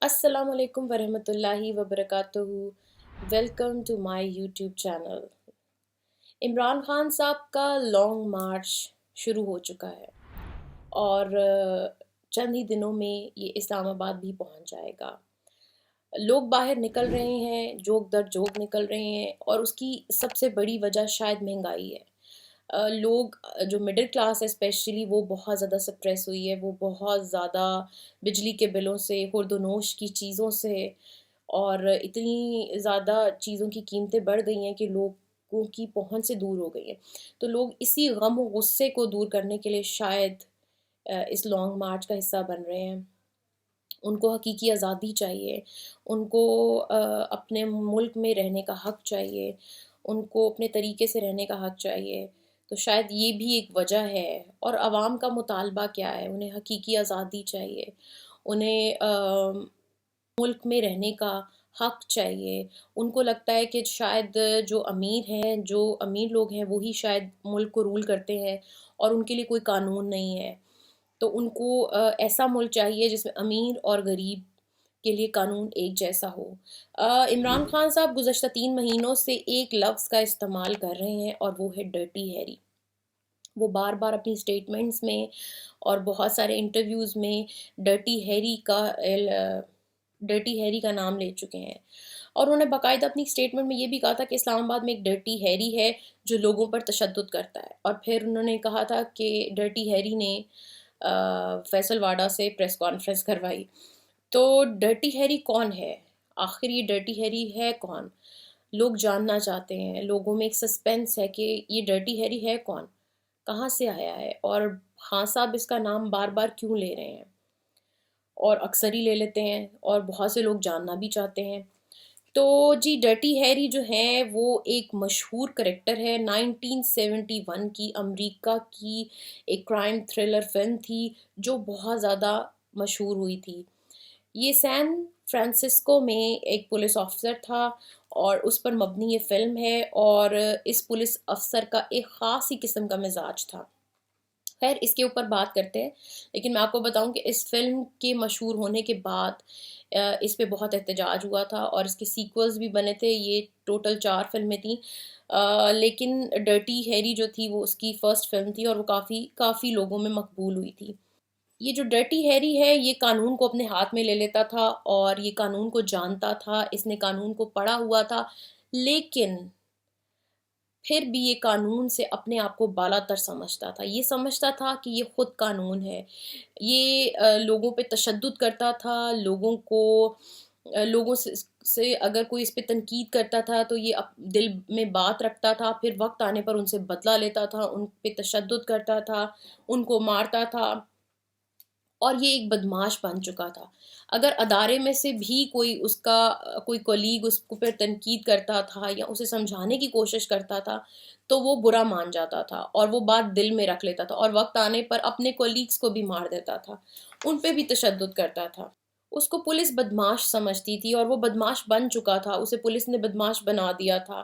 السلام علیکم ورحمۃ اللہ وبرکاتہ. Welcome to my YouTube channel. Imran Khan صاحب کا لانگ مارچ شروع ہو چکا ہے اور چند ہی دنوں میں یہ اسلام آباد بھی پہنچ جائے گا. لوگ باہر نکل رہے ہیں، جوک در جوک نکل رہے ہیں، اور اس کی سب سے بڑی وجہ شاید مہنگائی ہے. لوگ جو مڈل کلاس ہے اسپیشلی، وہ بہت زیادہ سپریس ہوئی ہے. وہ بہت زیادہ بجلی کے بلوں سے، خورد و نوش کی چیزوں سے، اور اتنی زیادہ چیزوں کی قیمتیں بڑھ گئی ہیں کہ لوگوں کی پہنچ سے دور ہو گئی ہیں. تو لوگ اسی غم و غصے کو دور کرنے کے لیے شاید اس لانگ مارچ کا حصہ بن رہے ہیں. ان کو حقیقی آزادی چاہیے، ان کو اپنے ملک میں رہنے کا حق چاہیے، ان کو اپنے طریقے سے رہنے کا حق چاہیے. تو شاید یہ بھی ایک وجہ ہے. اور عوام کا مطالبہ کیا ہے؟ انہیں حقیقی آزادی چاہیے، انہیں ملک میں رہنے کا حق چاہیے. ان کو لگتا ہے کہ شاید جو امیر ہیں، جو امیر لوگ ہیں، وہی شاید ملک کو رول کرتے ہیں اور ان کے لیے کوئی قانون نہیں ہے. تو ان کو ایسا ملک چاہیے جس میں امیر اور غریب کے لیے قانون ایک جیسا ہو. عمران خان صاحب گزشتہ 3 مہینوں سے ایک لفظ کا استعمال کر رہے ہیں، اور وہ ہے ڈرٹی ہیری. وہ بار بار اپنی سٹیٹمنٹس میں اور بہت سارے انٹرویوز میں ڈرٹی ہیری کا نام لے چکے ہیں. اور انہوں نے باقاعدہ اپنی سٹیٹمنٹ میں یہ بھی کہا تھا کہ اسلام آباد میں ایک ڈرٹی ہیری ہے جو لوگوں پر تشدد کرتا ہے. اور پھر انہوں نے کہا تھا کہ ڈرٹی ہیری نے فیصل واڈا سے پریس کانفرنس کروائی. تو ڈرٹی ہیری کون ہے؟ آخر یہ ڈرٹی ہیری ہے کون؟ لوگ جاننا چاہتے ہیں. لوگوں میں ایک سسپینس ہے کہ یہ ڈرٹی ہیری ہے کون، کہاں سے آیا ہے، اور خان صاحب اس کا نام بار بار کیوں لے رہے ہیں، اور اکثر ہی لے لیتے ہیں، اور بہت سے لوگ جاننا بھی چاہتے ہیں. تو جی، ڈرٹی ہیری جو ہے وہ ایک مشہور کریکٹر ہے. 1971 کی امریکہ کی ایک کرائم تھرلر فلم تھی جو بہت زیادہ مشہور ہوئی تھی. یہ سین فرانسسکو میں ایک پولیس آفیسر تھا، اور اس پر مبنی یہ فلم ہے. اور اس پولیس افسر کا ایک خاص ہی قسم کا مزاج تھا. خیر، اس کے اوپر بات کرتے ہیں. لیکن میں آپ کو بتاؤں کہ اس فلم کے مشہور ہونے کے بعد اس پہ بہت احتجاج ہوا تھا، اور اس کے سیکولز بھی بنے تھے. یہ ٹوٹل 4 فلمیں تھیں، لیکن ڈرٹی ہیری جو تھی وہ اس کی فرسٹ فلم تھی، اور وہ کافی لوگوں میں مقبول ہوئی تھی. یہ جو ڈرٹی ہیری ہے، یہ قانون کو اپنے ہاتھ میں لے لیتا تھا، اور یہ قانون کو جانتا تھا. اس نے قانون کو پڑھا ہوا تھا، لیکن پھر بھی یہ قانون سے اپنے آپ کو بالا تر سمجھتا تھا. یہ سمجھتا تھا کہ یہ خود قانون ہے. یہ لوگوں پہ تشدد کرتا تھا. لوگوں سے اگر کوئی اس پہ تنقید کرتا تھا تو یہ دل میں بات رکھتا تھا، پھر وقت آنے پر ان سے بدلہ لیتا تھا، ان پہ تشدد کرتا تھا، ان کو مارتا تھا. اور یہ ایک بدمعاش بن چکا تھا. اگر ادارے میں سے بھی کوئی کولیگ اس کو پہ تنقید کرتا تھا یا اسے سمجھانے کی کوشش کرتا تھا تو وہ برا مان جاتا تھا، اور وہ بات دل میں رکھ لیتا تھا، اور وقت آنے پر اپنے کولیگز کو بھی مار دیتا تھا، ان پہ بھی تشدد کرتا تھا. اس کو پولیس بدمعاش سمجھتی تھی، اور وہ بدمعاش بن چکا تھا. اسے پولیس نے بدمعاش بنا دیا تھا.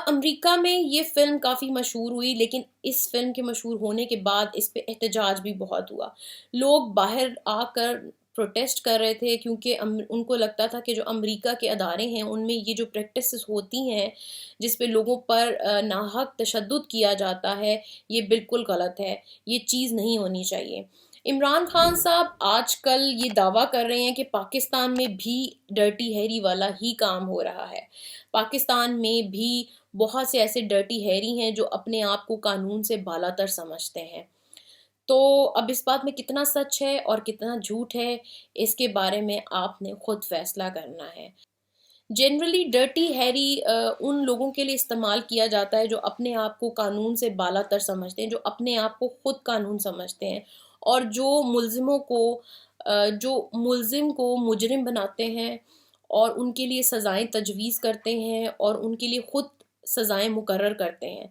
امریکہ میں یہ فلم کافی مشہور ہوئی، لیکن اس فلم کے مشہور ہونے کے بعد اس پہ احتجاج بھی بہت ہوا. لوگ باہر آ کر پروٹیسٹ کر رہے تھے، کیونکہ ان کو لگتا تھا کہ جو امریکہ کے ادارے ہیں ان میں یہ جو پریکٹسز ہوتی ہیں جس پہ لوگوں پر ناحق تشدد کیا جاتا ہے، یہ بالکل غلط ہے، یہ چیز نہیں ہونی چاہیے. عمران خان صاحب آج کل یہ دعویٰ کر رہے ہیں کہ پاکستان میں بھی ڈرٹی ہیری والا ہی کام ہو رہا ہے. پاکستان میں بھی بہت سے ایسے ڈرٹی ہیری ہیں جو اپنے آپ کو قانون سے بالاتر سمجھتے ہیں. تو اب اس بات میں کتنا سچ ہے اور کتنا جھوٹ ہے، اس کے بارے میں آپ نے خود فیصلہ کرنا ہے. جنرلی ڈرٹی ہیری ان لوگوں کے لیے استعمال کیا جاتا ہے جو اپنے آپ کو قانون سے بالاتر سمجھتے ہیں، جو اپنے آپ کو خود قانون سمجھتے ہیں، اور جو ملزم کو مجرم بناتے ہیں اور ان کے لیے سزائیں تجویز کرتے ہیں اور ان کے لیے خود سزائیں مقرر کرتے ہیں.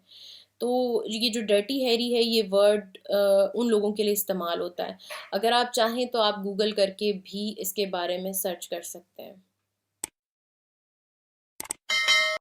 تو یہ جو ڈرٹی ہیری ہے، یہ ورڈ ان لوگوں کے لیے استعمال ہوتا ہے. اگر آپ چاہیں تو آپ گوگل کر کے بھی اس کے بارے میں سرچ کر سکتے ہیں.